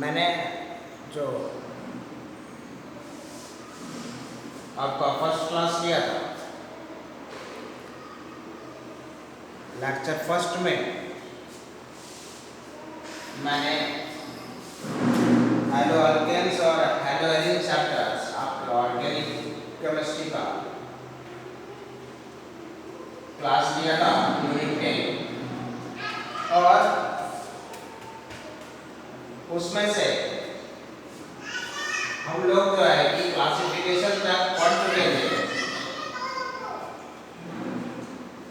मैंने जो आपका फर्स्ट क्लास लिया था, लेक्चर फर्स्ट में मैंने हेलो अल्केन्स और हेलो एरिन चैप्टर्स आपके ऑर्गेनिक केमिस्ट्री का क्लास लिया था यूनिट 10, और उसमें से हम लोग जो है कि क्लासिफिकेशन तक पढ़ चुके थे।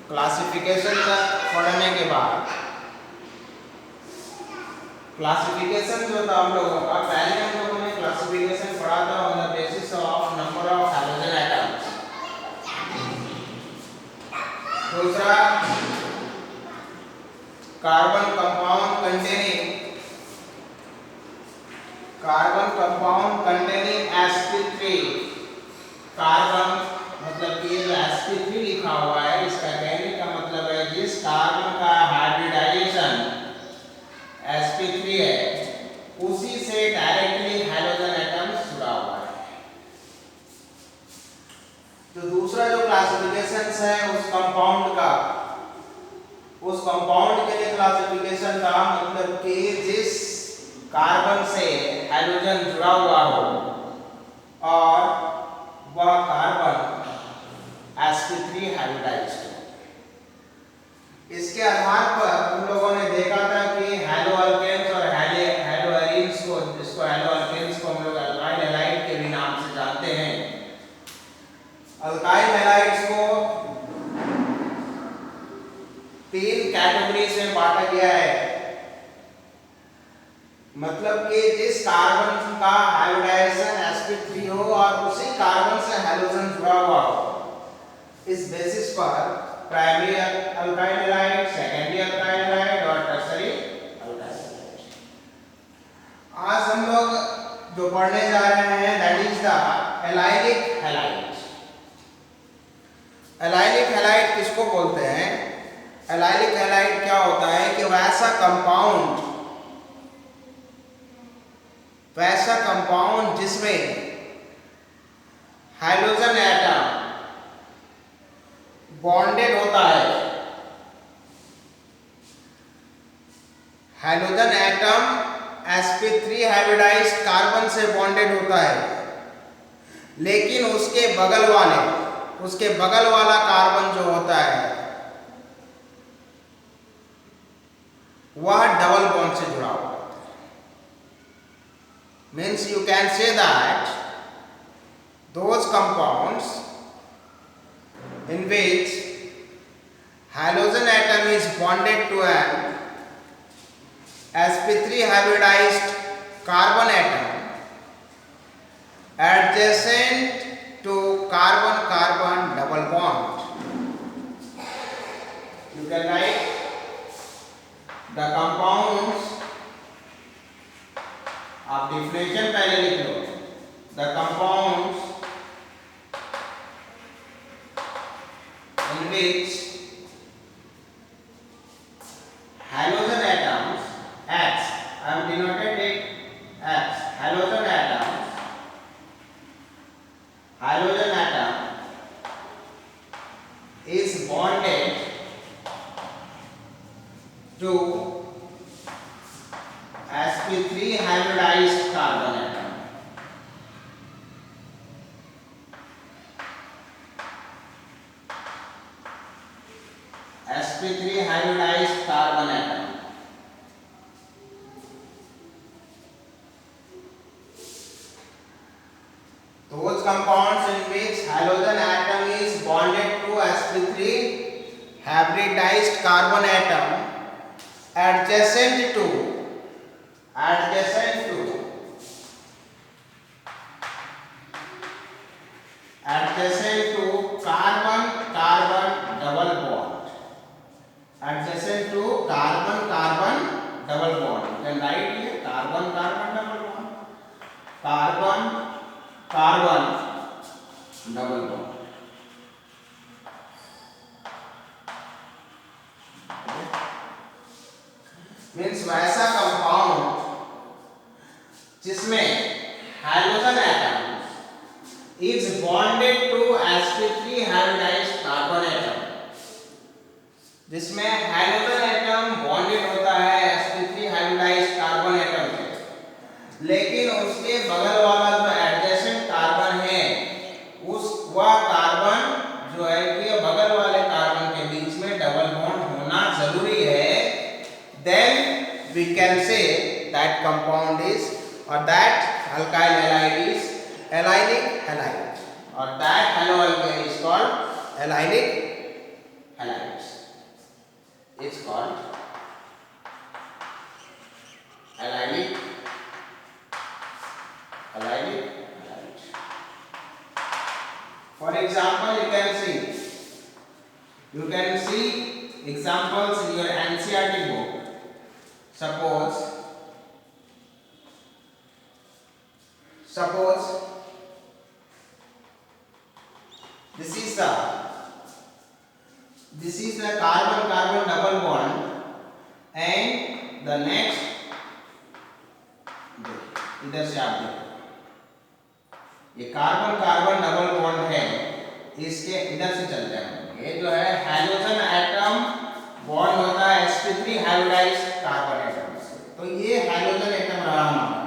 क्लासिफिकेशन तक पढ़ने के बाद क्लासिफिकेशन जो था हम लोगों का, पहले हम लोगों ने क्लासिफिकेशन पढ़ा था on the basis of number of halogen atoms. दूसरा, carbon compound containing sp3। Carbon मतलब कि जो sp3 लिखा हुआ है, इसका कहने का मतलब है जिस कार्बन का हाइब्रिडाइजेशन sp3 है, उसी से डायरेक्टली हैलोजन एटम्स जुड़ा हुआ है। तो दूसरा जो क्लासिफिकेशन है उस कंपाउंड के लिए क्लासिफिकेशन का मतलब कि जिस कार्बन से हाइड्रोजन जुड़ा हुआ हो और वह कार्बन sp3 हाइब्रिडाइज्ड हो। इसके आधार पर हम लोगों ने देखा था कि हेलो अल्केन्स और हेलो एरीन्स को, जिसको हेलो अल्केन्स को हम लोग अल्काइल हैलाइड के भी नाम से जानते हैं। अल्काइल हैलाइड्स को 3 कैटेगरीज में बांटा गया है। मतलब कि जिस कार्बन का हाइब्रिडाइजेशन sp3 हो और उसी कार्बन से हैलोजन जुड़ा हुआ हो, इस बेसिस पर primary alkyl halide, secondary alkyl halide और टर्शियरी अल्काइल हैलाइड। आज हम लोग जो पढ़ने जा रहे हैं that is the allylic halide. Allylic halide किसको बोलते हैं? एलाइलिक हैलाइड क्या होता है कि वैसा कंपाउंड जिसमें हाइड्रोजन एटम बॉन्डेड होता है। Hydrogen atom sp3 hybridized carbon से बॉन्डेड होता है, लेकिन उसके बगल वाला कार्बन जो होता है वह डबल बॉन्ड से जुड़ा हुआ है। Means you can say that those compounds in which halogen atom is bonded to an sp3 hybridized carbon atom adjacent to carbon-carbon double bond. You can write the compounds, आप definition पहले लिख लो। The compounds in which halogen atoms X, I have denoted it X, halogen atom is bonded to sp3 hybridized carbon atom। sp3 hybridized carbon atom those compounds in which halogen atom is bonded to sp3 hybridized carbon atom adjacent to carbon carbon double bond, adjacent to carbon carbon double bond। you can write here carbon carbon double bond, carbon carbon double bond। Means वैसा compound जिसमें hydrogen atom is bonded to sp3 hybridized carbon atom, जिसमें hydrogen atom bonded होता है sp3 hybridized carbon atom से, लेकिन उसके बगल वाला जो एडजेसेंट कार्बन है वह कार्बन जो है कि बगल वाले कार्बन के बीच में डबल बॉन्ड होना जरूरी है। Then we can say that compound is और that alkyl halide is allylic halide, or that haloalkane is called allylic halides. It's called allylic halide. For example, you can see examples in your NCERT book. Suppose this is the carbon carbon double bond and the next, इधर से आप देखो ये carbon carbon double bond है, इसके इधर से चलते हैं। ये जो है हाइड्रोजन एटम बॉन्ड होता है sp3 हाइब्रिडाइज्ड कार्बन एटम से, तो ये हाइड्रोजन एटम रहा हमारा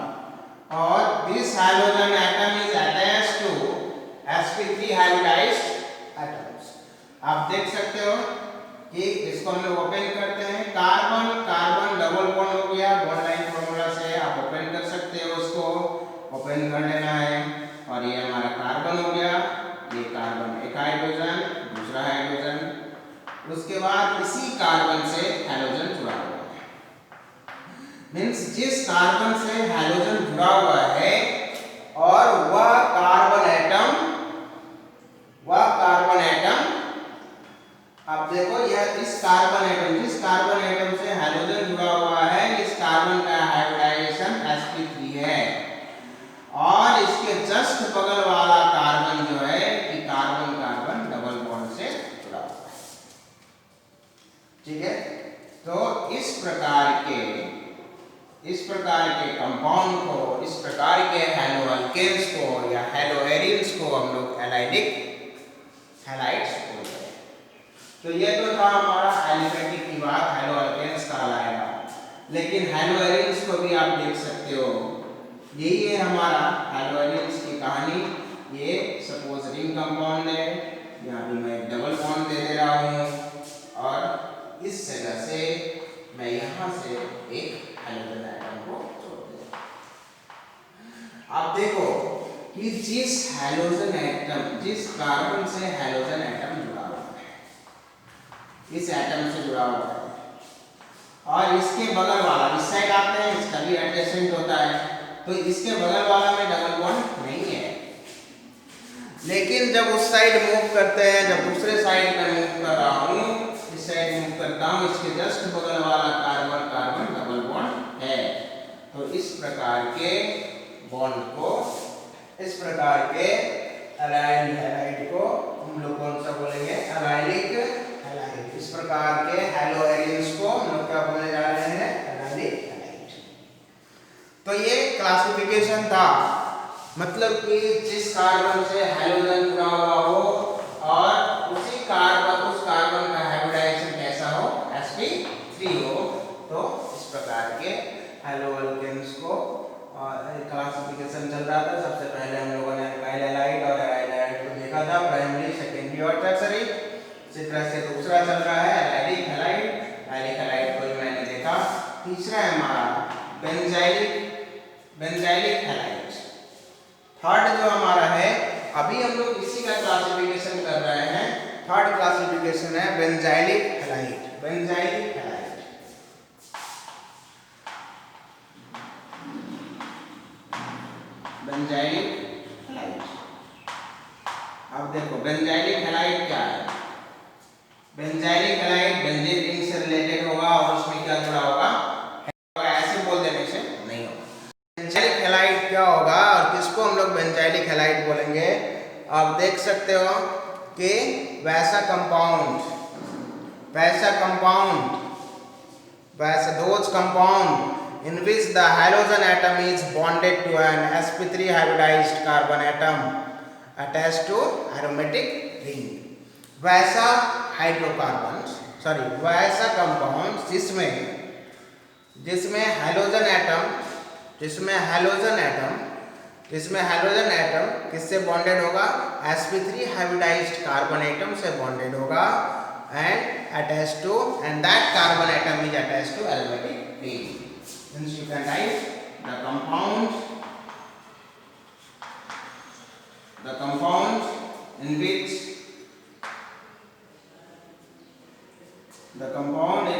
और this hydrogen atom is attached to sp3 hybridized atoms. आप देख सकते हो कि इसको हम लोग ओपन करते हैं, कार्बन कार्बन डबल बॉन्ड हो गया, बॉन्ड लाइन फार्मूला से आप ओपन कर सकते हो, उसको ओपन कर लेना है और ये हमारा कार्बन हो गया, ये कार्बन एक हाइड्रोजन दूसरा हाइड्रोजन, उसके बाद इसी कार्बन से हाइड्रोजन जुड़ा हुआ है। मींस जिस कार्बन से हाइड्रोजन जुड़ा हुआ है और वह कार्बन एटम आप देखो यह इस कार्बन एटम जिस कार्बन एटम से हाइड्रोजन जुड़ा हुआ है, इस कार्बन का हाइब्रिडाइजेशन sp3 है और इसके जस्ट बगल वाला कार्बन जो है कि कार्बन कार्बन डबल बॉन्ड से जुड़ा हुआ है। ठीक है, तो इस प्रकार के कंपाउंड को, इस प्रकार के हैलोअल्केन्स को या हैलोएरिन्स को हम लोग एलाइलिक हैलाइड्स बोलते हैं। तो ये तो था हमारा एलिफेटिक की बात, हैलोअल्केन्स कहलाएगा, लेकिन हैलोएरिन्स को भी आप देख सकते हो, यही है हमारा हैलोएरिन्स की कहानी। ये सपोज रिंग कंपाउंड है, यहाँ भी मैं डबल बॉन्ड दे रहा हूँ और इस जगह से मैं यहाँ से एक हाइड्रोजन एटम को जोड़ दूँ। आप देखो कि जिस कार्बन से हाइड्रोजन एटम जुड़ा हुआ है, इस एटम से जुड़ा हुआ है और इसके बगल वाला इस साइड आते हैं, इसका भी एडजेसेंट होता है, तो इसके बगल वाला में डबल बॉन्ड नहीं है, लेकिन जब उस साइड मूव करते हैं, जब दूसरे साइड में मूव कर रहा हूँ, इस साइड मूव करता हूँ, इसके जस्ट बगल वाला कार्बन कार्बन डबल बॉन्ड है। तो इस प्रकार के बॉन्ड को, इस प्रकार के एलाइल हैलाइड को हम लोग कौन सा बोलेंगे? Allylic halide. इस प्रकार के हैलोएरिन्स को हम लोग क्या बोलने जा रहे हैं? Allylic halide. तो ये क्लासिफिकेशन था, मतलब कि जिस कार्बन से हाइड्रोजन जुड़ा हुआ हो और उसी कार्बन, उस कार्बन का हाइब्रिडाइजेशन कैसा हो? sp3 हो। तो इस प्रकार के हैलोअल्केन्स को क्लासिफिकेशन चल रहा था। सबसे पहले हम लोगों ने अल्काइल हैलाइड और एराइल हैलाइड को देखा था, प्राइमरी, सेकेंडरी और टर्शरी। इसी तरह से दूसरा चल रहा है एलाइलिक हैलाइड, एलाइलिक हैलाइड को भी मैंने देखा। तीसरा है हमारा बेंजाइलिक हैलाइड। थर्ड जो हमारा है, अभी हम लोग इसी का क्लासिफिकेशन कर रहे हैं। थर्ड क्लासिफिकेशन है benzylic halide. Benzylic halide, benzylic halide. अब देखो बेंजाइलिक हैलाइड क्या है? बेंजाइलिक हैलाइड बेंजीन रिंग से रिलेटेड होगा और उसमें क्या जुड़ा होगा? ऐसे बोल देने से नहीं होगा। बेंजाइलिक हैलाइड क्या होगा और किसको हम लोग बेंजाइलिक हैलाइड बोलेंगे? आप देख सकते हो कि वैसा those compound in which the halogen atom is bonded to an sp3 hybridized carbon atom attached to aromatic ring. वैसा कंपाउंड जिसमें हाइड्रोजन एटम किससे बॉन्डेड होगा? sp3 हाइब्रिडाइज्ड कार्बन एटम से बॉन्डेड होगा and attached to, and that carbon atom is attached to aromatic ring. Hence you can write the compound in which the compound in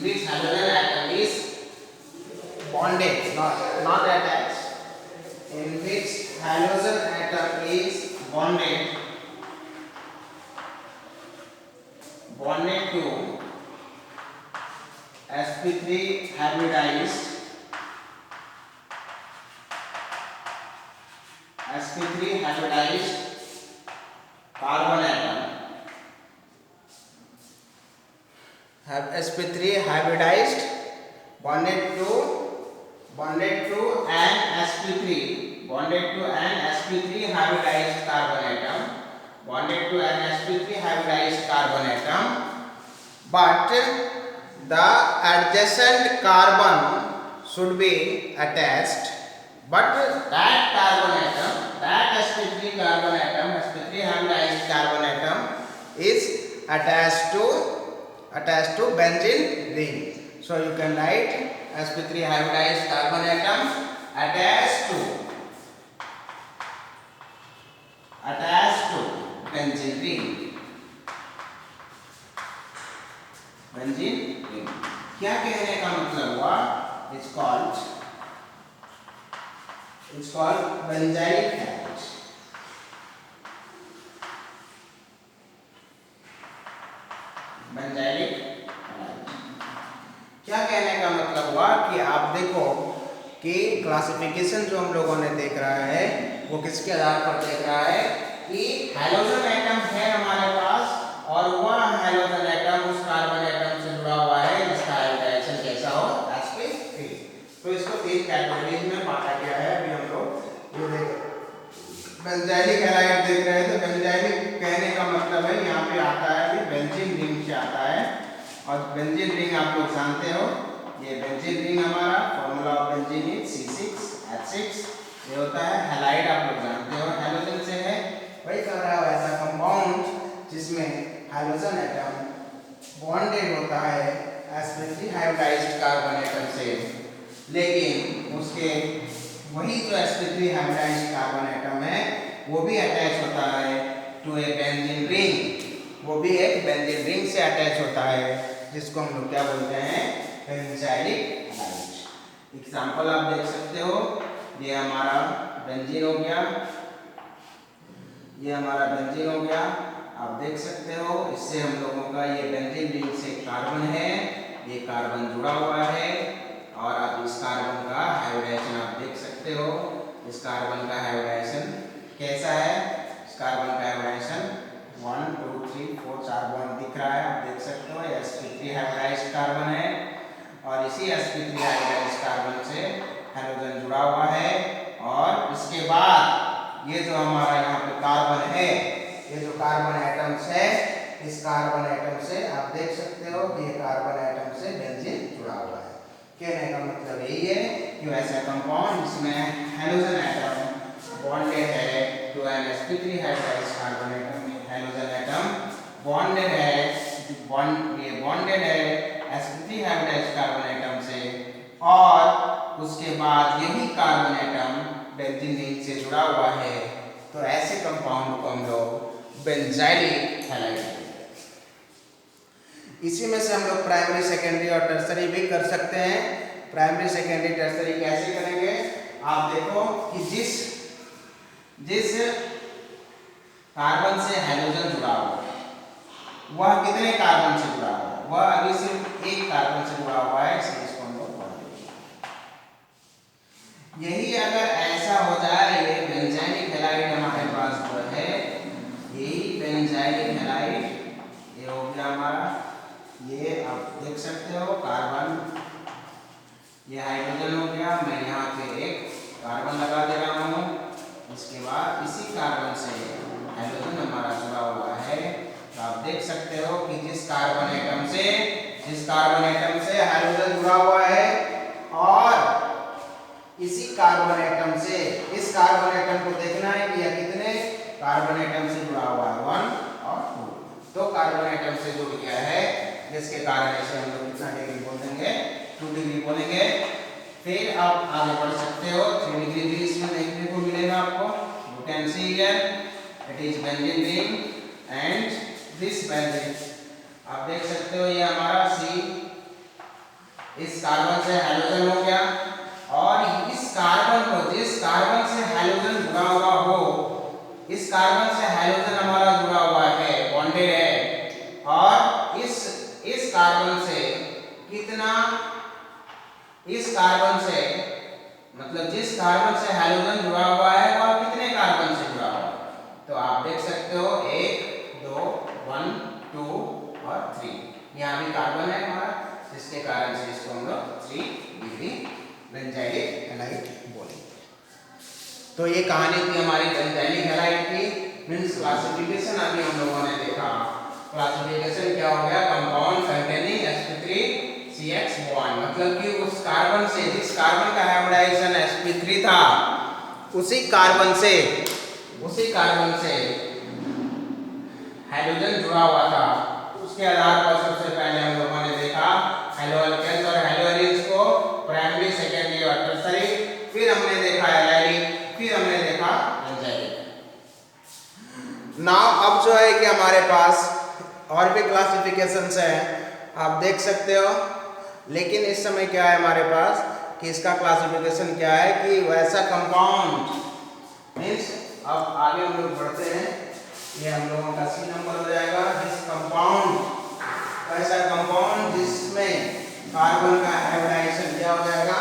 which halogen atom is bonded, not attached, in which halogen atom is bonded to sp3 hybridized carbon atom, sp3 hybridized bonded to an sp3 hybridized carbon atom, but the adjacent carbon should be attached, but that sp3 hybridized carbon atom is attached to benzene ring. So you can write sp3 hybridized carbon atom attached to benzene ring. क्या कहने का मतलब हुआ? It's called benzylic halide. क्या कहने का मतलब हुआ कि आप देखो कि क्लासिफिकेशन जो हम लोगों ने देख रहा है वो किसके आधार पर देख रहा है कि हाइड्रोजन एटम है हमारे पास और वह हाइड्रोजन एटम उस कार्बन एटम से जुड़ा हुआ है जिसका हाइब्रिडाइजेशन कैसा हो? sp3. तो इसको तीन कैटेगरीज में बांटा गया है. अभी हम लोग ये बेंजाइलिक हैलाइड देख रहे हैं. तो बेंजाइलिक कहने का मतलब है यहाँ पे आता है कि बेंजीन रिंग से आता है और बेंजीन रिंग आप लोग जानते हो. ये बेंजीन रिंग हमारा formula of benzene is C6H6. ये होता है हैलाइड, आप लोग जानते हो हाइड्रोजन से है. वही कह रहा है ऐसा कंपाउंड जिसमें हाइड्रोजन एटम बॉन्डेड होता है sp3 हाइब्रिडाइज्ड कार्बन एटम से, लेकिन उसके वही जो sp3 हाइब्रिडाइज्ड कार्बन एटम है वो भी अटैच होता है टू ए बेंजीन रिंग. वो भी एक बेंजीन रिंग से अटैच होता है जिसको हम लोग क्या बोलते हैं? Benzylic halide. एग्जांपल आप देख सकते हो. ये हमारा बेंजीन हो गया, आप देख सकते हो. इससे हम लोगों का ये बेंजीन रिंग से कार्बन है, ये कार्बन जुड़ा हुआ है और आप इस कार्बन का हाइब्रिडाइजेशन आप देख सकते हो. इस कार्बन का हाइब्रिडाइजेशन कैसा है? इस कार्बन का हाइब्रिडाइजेशन 1 2 3 4 4 बॉन्ड दिख रहा है, आप देख सकते हो. sp3 हाइब्रिडाइज्ड कार्बन है और इसी sp3 हाइब्रिडाइज्ड कार्बन से हाइड्रोजन जुड़ा हुआ है. और इसके बाद ये जो हमारा यहाँ पे कार्बन है, ये जो कार्बन एटम्स है, इस कार्बन एटम से आप देख सकते हो कि ये कार्बन एटम से बेंजीन जुड़ा हुआ है. कहने का मतलब यही है कि ऐसा कंपाउंड जिसमें हाइड्रोजन एटम बॉन्डेड है to an sp3 hybridized carbon atom, hydrogen atom bonded है sp3 हाइब्रिडाइज्ड कार्बन एटम से और उसके बाद यही कार्बन एटम बेंजीन रिंग से जुड़ा हुआ है. तो कंपाउंड को हम लोग बेंजाइलिक हैलाइड बोलते हैं। इसी में से हम लोग प्राइमरी, सेकेंडरी और टर्सरी भी कर सकते हैं। प्राइमरी, सेकेंडरी, टर्सरी कैसे करेंगे? आप देखो कि जिस कार्बन से हाइड्रोजन जुड़ा हुआ है वह कितने कार्बन से जुड़ा हुआ है? वह अभी सिर्फ एक कार्बन से जुड़ा हुआ है, इसलिए इसको हम लोग बोल देंगे। यही अगर ऐसा हो जाए, ये बेंजाइलिक हैलाइड हमारे पास जो है, यही बेंजाइलिक हैलाइड ये हो गया हमारा। ये आप देख सकते हो कार्बन, ये हाइड्रोजन हो गया। मैं यहाँ पे एक कार्बन लगा दे रहा हूँ। इसके बाद इसी कार्बन से हाइड्रोजन हमारा जुड़ा हुआ है। तो आप देख सकते हो कि जिस कार्बन एटम से हाइड्रोजन जुड़ा हुआ है और इसी कार्बन एटम से इस कार्बन एटम को देखना है कि यह कितने कार्बन एटम से जुड़ा हुआ है, 1 और 2। तो कार्बन एटम से जुड़ गया है, जिसके कारण इसे हम लोग कितना डिग्री बोल देंगे? 2 डिग्री बोलेंगे। फिर आप आगे बढ़ सकते हो। 3 डिग्री भी इसमें देखने को मिलेगा आपको। You can see here it is benzene ring and this benzene, आप देख सकते हो ये हमारा C इस कार्बन से हाइड्रोजन हो गया। और इस कार्बन को, जिस कार्बन से हाइड्रोजन जुड़ा हुआ हो, इस कार्बन से हाइड्रोजन हमारा जुड़ा हुआ है, बॉन्डेड है। और इस कार्बन से कितना, इस कार्बन से मतलब जिस कार्बन से हाइड्रोजन जुड़ा हुआ है वह कितने कार्बन से जुड़ा हुआ है? तो आप देख सकते हो 1, 2, 1, 2 और 3। यहाँ भी कार्बन है हमारा, जिसके कारण से इसको हम लोग 3 डिग्री बेंजाइलिक हैलाइड बोलेंगे। तो ये कहानी थी हमारी बेंजाइलिक हैलाइड की। मींस क्लासिफिकेशन अभी हम लोगों ने देखा। क्लासिफिकेशन क्या हो गया? कंपाउंड कंटेनिंग sp3CH बॉन्ड, मतलब कि उस कार्बन से, जिस कार्बन का हाइब्रिडाइजेशन sp3 था, उसी कार्बन से हाइड्रोजन जुड़ा हुआ था। उसके आधार पर सबसे पहले हम लोगों ने देखा हेलो अल्केन्स और हेलो एरिन्स को, प्राइमरी, सेकेंडरी और टर्सरी। फिर हमने देखा एलाइलिक, फिर हमने देखा बेंजाइलिक। नाउ अब जो है कि हमारे पास और भी क्लासिफिकेशंस हैं, आप देख सकते हो। लेकिन इस समय क्या है हमारे पास कि इसका क्लासिफिकेशन क्या है कि वैसा कंपाउंड मीन्स, अब आगे हम लोग बढ़ते हैं। ये हम लोगों का C नंबर हो जाएगा। जिस कंपाउंड, ऐसा कंपाउंड जिसमें कार्बन का हाइब्रिडाइजेशन क्या हो जाएगा?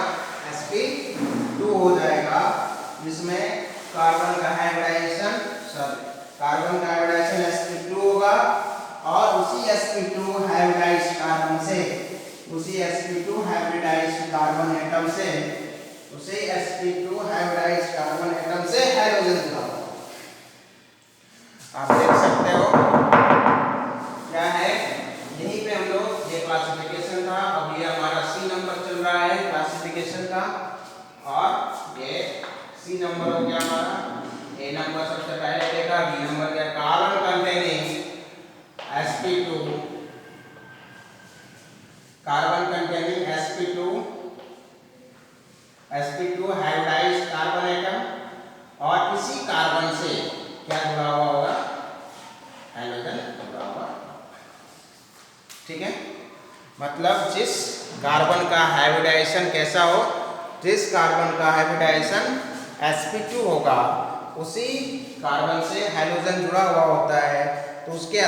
sp2 हो जाएगा। जिसमें कार्बन का हाइब्रिडाइजेशन sp2 होगा। और उसी sp2 हाइब्रिडाइज्ड कार्बन से, उसी sp2 हाइब्रिडाइज्ड कार्बन एटम से, उसी sp2 हाइब्रिडाइज्ड कार्बन एटम से हाइड्रोजन जुड़ा हुआ। आप देख सकते हो क्या है, यहीं पे हम लोग, ये क्लासिफिकेशन था। अब ये हमारा C नंबर चल रहा है क्लासिफिकेशन का, और ये C नंबर हो गया हमारा। A नंबर सबसे पहले देखा, B नंबर क्या? Carbon containing sp2, carbon containing sp2 hybridized carbon atom. और इसी कार्बन से क्या जुड़ा हुआ होगा? हाइड्रोजन जुड़ा हुआ। ठीक है, मतलब जिस कार्बन का हाइब्रिडाइजेशन कैसा हो, जिस कार्बन का हाइब्रिडाइजेशन sp2 होगा, उसी कार्बन से हाइड्रोजन जुड़ा हुआ होता है। तो उसके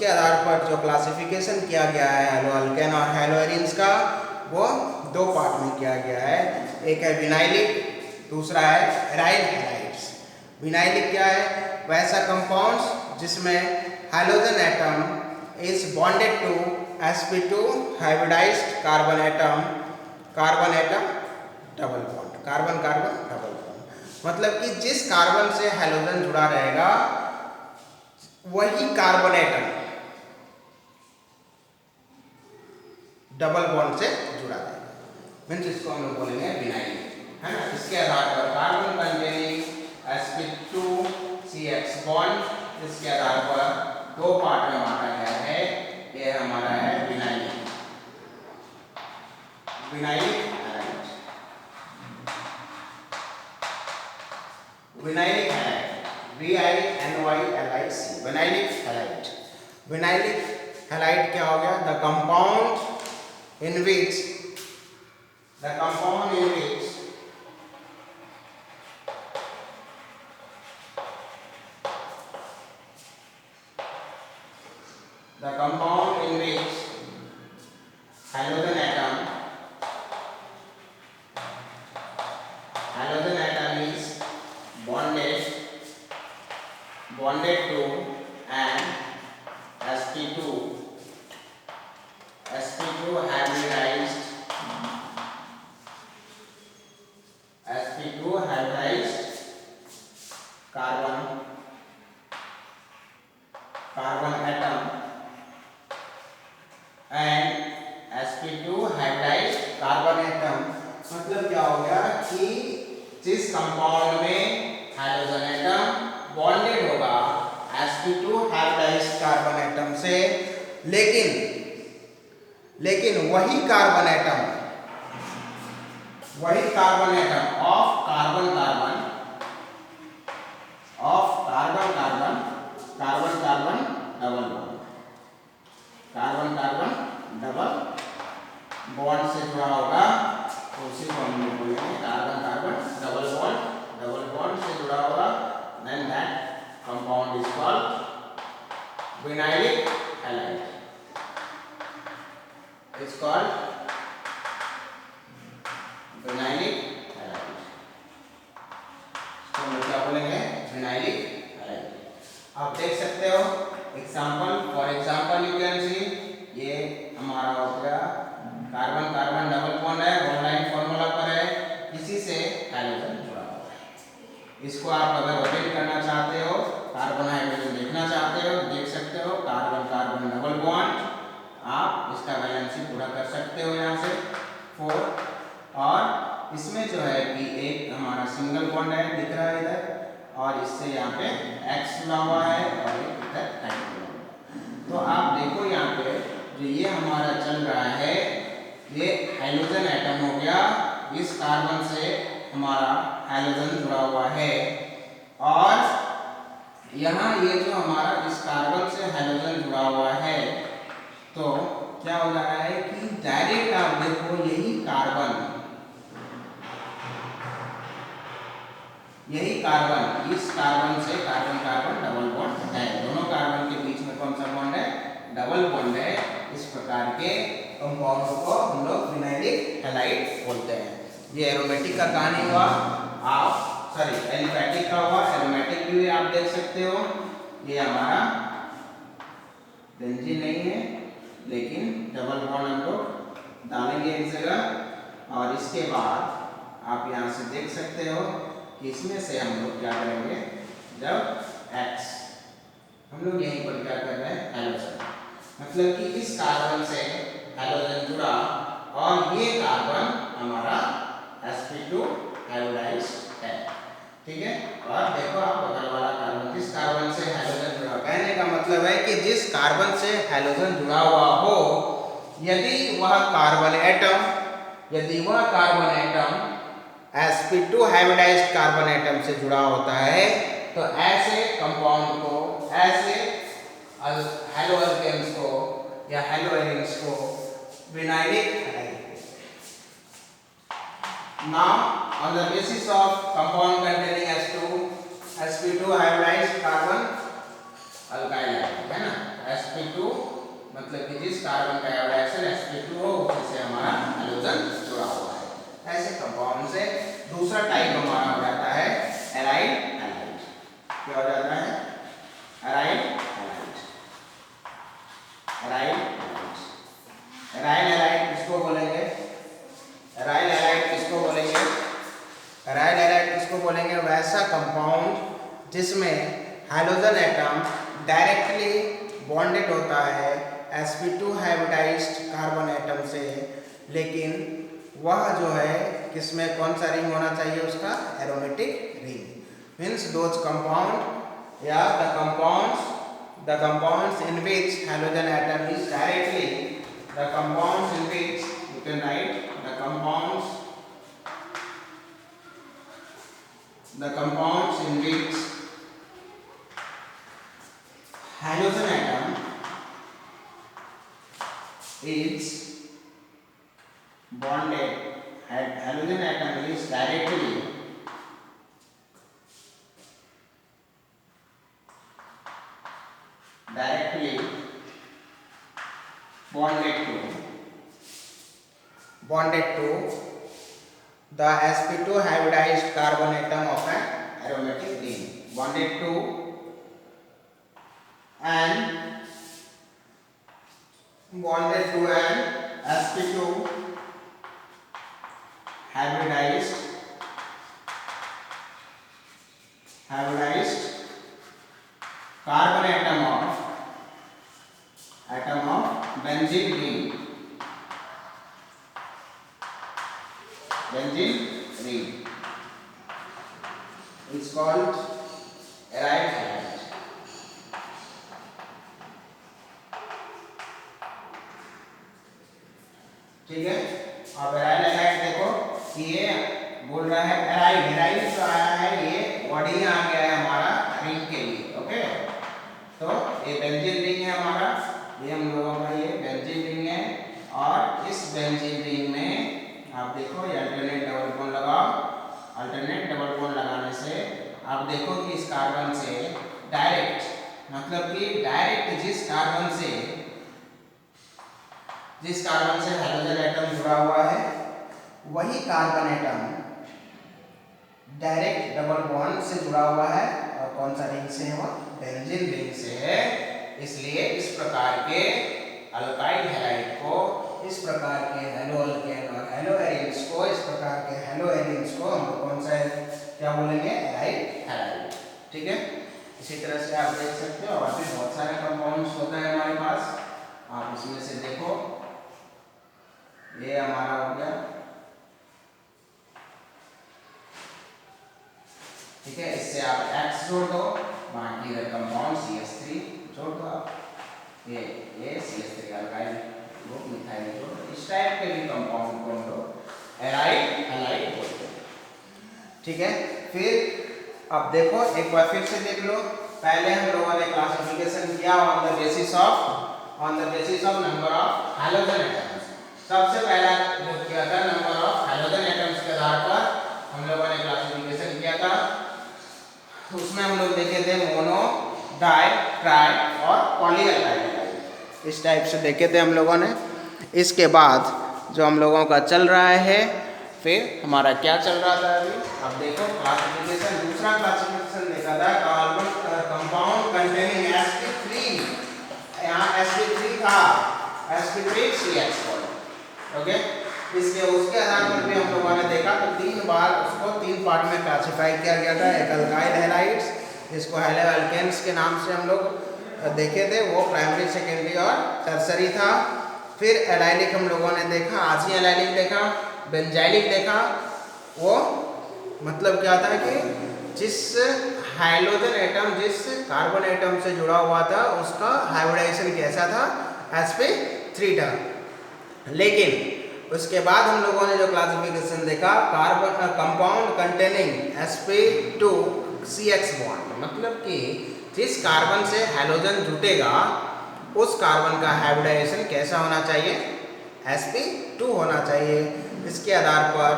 आधार पर जो क्लासिफिकेशन किया गया है हेलो अल्केन और हेलो एरिन्स का, वो 2 पार्ट में किया गया है। एक है विनाइलिक, दूसरा है एराइल हैलाइड्स। विनाइलिक क्या है? वैसा कंपाउंड्स जिसमें hydrogen atom is bonded to sp2 hybridized carbon atom double bond, carbon double bond. मतलब कि जिस कार्बन से हाइड्रोजन जुड़ा रहेगा वही कार्बन एटम डबल बॉन्ड से जुड़ा रहेगा। मीन्स इसको हम लोग बोलेंगे विनाइलिक, है ना। इसके आधार पर कार्बन कंटेनिंग sp2CH बॉन्ड, इसके आधार पर 2 पार्ट में बांटा गया है। ये हमारा है vinylic halide. VYLIC, vinylic halide. Vinylic halide क्या हो गया? The compound in which the compound in which halogen atom is bonded to an sp2 hybridized carbon atom and sp2 hybridized carbon atom मतलब क्या हो गया कि जिस कंपाउंड में हाइड्रोजन एटम बॉन्डेड होगा sp2 हाइब्रिडाइज्ड कार्बन एटम से, लेकिन वही carbon atom of carbon double bond से जुड़ा होगा, तो उसी को हम लोग बोलेंगे कार्बन डबल बॉन्ड से जुड़ा होगा, then that compound is called vinylic halide. It's called vinylic halide. तो हम क्या बोलेंगे? vinylic halide. आप देख सकते हो for example you can see, ये हमारा हो गया कार्बन डबल बॉन्ड है, वन लाइन फॉर्मूला पर है, इसी से हाइड्रोजन जुड़ा हुआ है। इसको आप अगर रोटेट करना चाहते हो, कार्बन हाइड्रोजन देखना चाहते हो, देख सकते हो कार्बन डबल बॉन्ड, आप इसका वैलेंसी पूरा कर सकते हो यहाँ से 4, और इसमें जो है कि एक हमारा सिंगल बॉन्ड है दिख रहा है इधर, और इससे यहाँ पे X जुड़ा हुआ है और एक इधर H जुड़ा हुआ है। तो आप देखो यहाँ पे जो ये हमारा चल रहा है, ये हाइड्रोजन एटम हो गया, इस कार्बन से हमारा हाइड्रोजन जुड़ा हुआ है, और यहाँ ये जो हमारा इस कार्बन से हाइड्रोजन जुड़ा हुआ है, तो क्या हो रहा है कि डायरेक्ट आप देखो यही कार्बन इस कार्बन से कार्बन डबल बॉन्ड है, दोनों कार्बन के बीच में कौन सा बॉन्ड है? डबल बॉन्ड है। इस प्रकार के कंपाउंडों को हम लोग विनाइलिक हैलाइड बोलते हैं। ये एरोमेटिक का कहानी हुआ, एलिफैटिक का हुआ, एरोमेटिक भी आप देख सकते हो। ये हमारा बेंजीन नहीं है, लेकिन डबल बॉन्ड हम लोग डालेंगे एक जगह, और इसके बाद आप यहाँ से देख सकते हो कि इसमें से हम लोग क्या करेंगे, जब X हम लोग यहीं पर क्या कर रहे हैं, हाइड्रोजन, मतलब कि इस कार्बन से हाइड्रोजन जुड़ा, और ये कार्बन हमारा sp2 हाइब्रिडाइज्ड है, ठीक है। और देखो आप बगल वाला कार्बन, जिस कार्बन से हाइड्रोजन जुड़ा, कहने का मतलब है कि जिस कार्बन से हाइड्रोजन जुड़ा हुआ हो, यदि वह carbon atom sp2 hybridized carbon atom से जुड़ा होता है, तो ऐसे कंपाउंड को, ऐसे हैलोअल्केन्स को या हैलोएरिन्स को vinylic halide. Now on the basis of compound containing sp2 hybridized carbon alkyl है ना, sp2 मतलब कि जिस कार्बन का हाइब्रिडाइजेशन sp2 हो, उसी से हमारा हाइड्रोजन जुड़ा हुआ है। ऐसे कंपाउंड से दूसरा टाइप हमारा हो जाता है एराइल हैलाइड। क्या हो जाता है? एराइल हैलाइड किसको बोलेंगे? वैसा कंपाउंड जिसमें हाइड्रोजन एटम डायरेक्टली बॉन्डेड होता है sp2 हाइब्रिडाइज्ड कार्बन एटम से, लेकिन वह जो है किसमें, कौन सा रिंग होना चाहिए उसका? Aromatic ring. Means those compound या the compounds in which halogen atom is directly, the compounds in which you can write the compounds in which halogen atom is bonded, halogen atom is directly bonded to the sp2 hybridized carbon atom of an aromatic ring, bonded to an sp2 hybridized carbon atom of benzene ring. Benzene ring is called aryl halide. ठीक है, अब aryl highlight देखो कि ये बोल रहा है aryl जो आया है ये बॉडी आ गया है हमारा रिंग के लिए। ओके, तो ये बेंजीन रिंग है हमारा, ये हम लोगों का ये बेंजीन रिंग है, और इस बेंजीन रिंग में आप देखो ये अल्टरनेट डबल बॉन्ड लगाओ। अल्टरनेट डबल बॉन्ड लगाने से आप देखो कि इस कार्बन से डायरेक्ट, मतलब कि डायरेक्ट जिस कार्बन से हाइड्रोजन एटम जुड़ा हुआ है वही carbon atom direct double bond से जुड़ा हुआ है, और कौन सा रिंग से है वो बेंजीन रिंग से है। इसलिए इस प्रकार के अल्काइल हैलाइड को, इस प्रकार के हेलो अल्केन और हेलो एरिन्स को, इस प्रकार के हेलो एरिन्स को हम कौन सा क्या बोलेंगे, एराइल हैलाइड। ठीक है, इसी तरह से आप देख सकते हो और भी बहुत सारे कंपाउंड्स होते हैं हमारे पास, आप इसमें से देखो। ये हमारा हो गया, ठीक है, इससे आप X जोड़ दो, बाकी इधर कंपाउंड CH3 जोड़ दो आप, ये CH3 अल्काइल ग्रुप मिथाइल जोड़ दो। इस टाइप के भी कंपाउंड को हम लोग एराइल हैलाइड बोलते हैं। ठीक है, फिर अब देखो एक बार फिर से देख लो, पहले हम लोगों ने क्लासिफिकेशन किया on the basis of number of hydrogen atoms. सबसे पहला जो किया था नंबर ऑफ हाइड्रोजन एटम्स के आधार पर हम लोगों ने क्लासिफिकेशन किया था। उसमें हम लोग देखे थे मोनो, डाई, ट्राई और पॉली अल्काइल, इस टाइप से देखे थे हम लोगों ने। इसके बाद जो हम लोगों का चल रहा है, फिर हमारा क्या चल रहा था अभी, अब देखो क्लासिफिकेशन, दूसरा क्लासिफिकेशन देखा था कंपाउंड कंटेनिंग sp3, यहाँ sp3 था, sp3CH4। ओके, उसके आधार पर भी हम लोगों ने देखा तो 3 बार उसको 3 पार्ट में क्लासिफाई किया गया था। एक अल्काइल हैलाइड्स, इसको हेलो अल्केन्स के नाम से हम लोग देखे थे, वो प्राइमरी, सेकेंडरी और टर्सरी था। फिर एलाइलिक हम लोगों ने देखा, आजी एलाइलिक देखा, बेंजाइलिक देखा। वो मतलब क्या था कि जिस हाइड्रोजन एटम जिस कार्बन एटम से जुड़ा हुआ था उसका हाइब्रिडाइजेशन कैसा था, sp3 था। लेकिन उसके बाद हम लोगों ने जो क्लासिफिकेशन देखा, कंपाउंड कंटेनिंग sp2CH बॉन्ड, मतलब कि जिस कार्बन से हाइड्रोजन जुटेगा उस कार्बन का हाइब्रिडाइजेशन कैसा होना चाहिए, sp2 होना चाहिए। इसके आधार पर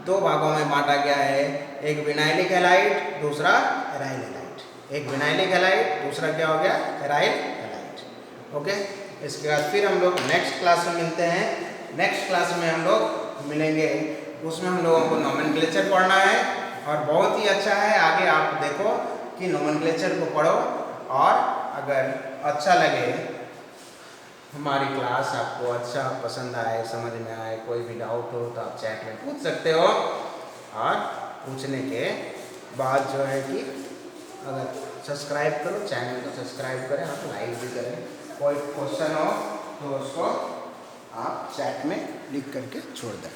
2 भागों में बांटा गया है, एक विनाइलिक हैलाइड, दूसरा एराइल हैलाइड। एक विनाइलिक हैलाइड, दूसरा क्या हो गया, एराइल हैलाइड। ओके, इसके बाद फिर हम लोग नेक्स्ट क्लास में मिलते हैं। नेक्स्ट क्लास में हम लोग मिलेंगे, उसमें हम लोगों को नोमेनक्लेचर पढ़ना है, और बहुत ही अच्छा है। आगे आप देखो कि नोमेनक्लेचर को पढ़ो, और अगर अच्छा लगे हमारी क्लास, आपको अच्छा पसंद आए, समझ में आए, कोई भी डाउट हो तो आप चैट में पूछ सकते हो। और पूछने के बाद जो है कि अगर सब्सक्राइब करो, चैनल को सब्सक्राइब करें, आप लाइक भी करें। कोई क्वेश्चन हो तो उसको आप चैट में लिख करके छोड़ दें।